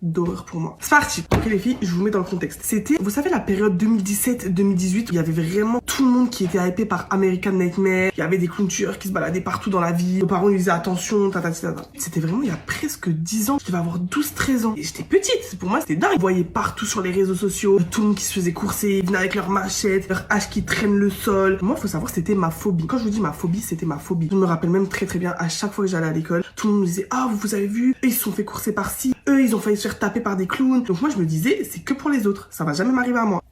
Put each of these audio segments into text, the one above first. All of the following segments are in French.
d'horreur pour moi. C'est parti. Ok les filles, je vous mets dans le contexte. C'était, vous savez, la période 2017-2018 où il y avait vraiment tout le monde qui était hypé par American Nightmare. Il y avait des clowns tueurs qui se baladaient partout dans la ville. Nos parents ils disaient attention, tata. C'était vraiment il y a presque 10 ans. Je devais avoir 12-13 ans. Et j'étais petite. Pour moi c'était dingue. Vous voyez partout sur les réseaux sociaux, tout le monde qui se faisait courser, ils venaient avec leurs machettes, leurs haches qui traînent le sol. Moi faut savoir c'était ma phobie. Quand je vous dis ma phobie, c'était ma phobie. Je me rappelle même très bien, à chaque fois que j'allais à l'école, tout le monde me disait ah vous avez vu, eux ils se sont fait courser par-ci, eux ils ont failli se faire taper par des clowns. Donc moi je me disais c'est que pour les autres, ça va jamais m'arriver à moi.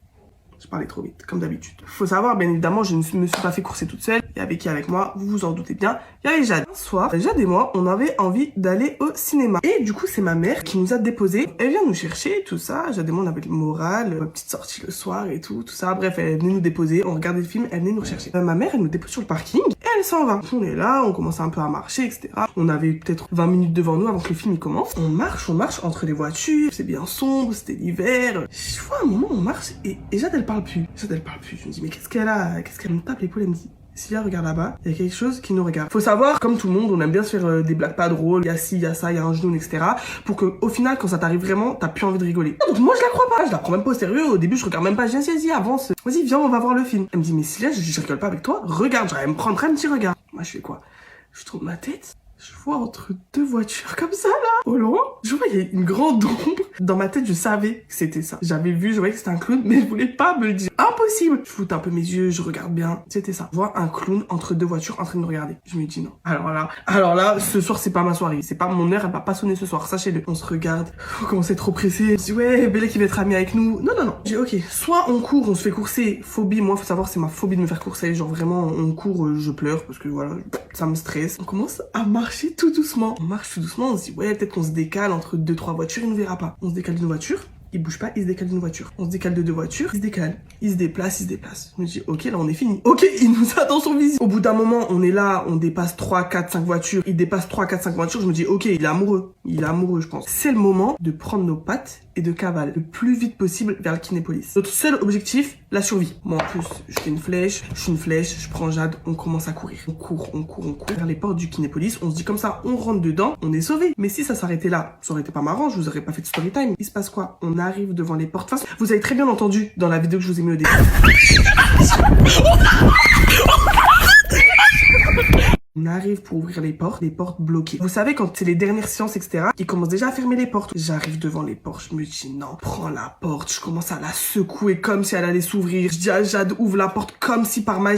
Je parlais trop vite, comme d'habitude. Faut savoir, bien évidemment, je ne me suis pas fait courser toute seule. Il y avait qui avec moi? Vous vous en doutez bien. Il y avait Jade. Un soir, Jade et moi, on avait envie d'aller au cinéma. Et du coup, c'est ma mère qui nous a déposés. Elle vient nous chercher, tout ça. Jade et moi, on avait le moral, ma petite sortie le soir et tout ça. Bref, elle venait nous déposer. On regardait le film, elle venait nous rechercher. Ma mère, elle nous dépose sur le parking et elle s'en va. On est là, on commence un peu à marcher, etc. On avait peut-être 20 minutes devant nous avant que le film il commence. On marche entre les voitures. C'est bien sombre, c'était l'hiver. Je vois un moment, on marche et Jade, elle parle plus. Je me dis mais qu'est-ce qu'elle a? Qu'est-ce qu'elle me tape l'épaule? Elle me dit Sylvia regarde là-bas, il y a quelque chose qui nous regarde. Faut savoir, comme tout le monde, on aime bien se faire des blagues pas drôles, il y a ci, il y a ça, il y a un genou, etc. Pour que au final, quand ça t'arrive vraiment, t'as plus envie de rigoler. Donc moi je la crois pas, je la prends même pas au sérieux. Au début je regarde même pas, je dis vas-y avance, vas-y viens on va voir le film. Elle me dit mais Sylvia je rigole pas avec toi, regarde, j'aurais me prendre un petit regard. Moi je fais quoi? Je tourne ma tête. Je vois entre deux voitures comme ça, là, au loin. Je vois, il y a une grande ombre. Dans ma tête, je savais que c'était ça. J'avais vu, je voyais que c'était un clown, mais je voulais pas me le dire. Impossible. Je foute un peu mes yeux, je regarde bien. C'était ça. Je vois un clown entre deux voitures en train de nous regarder. Je me dis non. Alors là, ce soir, c'est pas ma soirée. C'est pas mon heure, elle va pas sonner ce soir. Sachez-le. On se regarde. On commence à être trop pressé. Je dis ouais, Bélé qui va être ami avec nous. Non. Je dis ok. Soit on court, on se fait courser. Phobie. Moi, faut savoir, c'est ma phobie de me faire courser. Genre vraiment, on court, je pleure parce que voilà, ça me stresse. On commence à marcher tout doucement. On marche tout doucement, on se dit ouais peut-être qu'on se décale entre 2-3 voitures, il nous verra pas. On se décale d'une voiture, il bouge pas, il se décale d'une voiture. On se décale de 2 voitures, il se décale. Il se déplace. Je me dis ok là on est fini. Ok il nous a dans son visu. Au bout d'un moment on est là, on dépasse 3, 4, 5 voitures. Il dépasse 3, 4, 5 voitures. Je me dis ok il est amoureux. Il est amoureux je pense. C'est le moment de prendre nos pattes et de cavale le plus vite possible vers le Kinépolis. Notre seul objectif, la survie. Moi en plus je fais une flèche, je prends Jade, on commence à courir. On court vers les portes du Kinépolis. On se dit comme ça, on rentre dedans, on est sauvé. Mais si ça s'arrêtait là, ça aurait été pas marrant, je vous aurais pas fait de story time. Il se passe quoi? On arrive devant les portes. Enfin, vous avez très bien entendu dans la vidéo que je vous ai mis au début. On arrive pour ouvrir les portes bloquées. Vous savez, quand c'est les dernières séances, etc., ils commencent déjà à fermer les portes. J'arrive devant les portes, je me dis non, prends la porte. Je commence à la secouer comme si elle allait s'ouvrir. Je dis à Jade, ouvre la porte comme si par magie.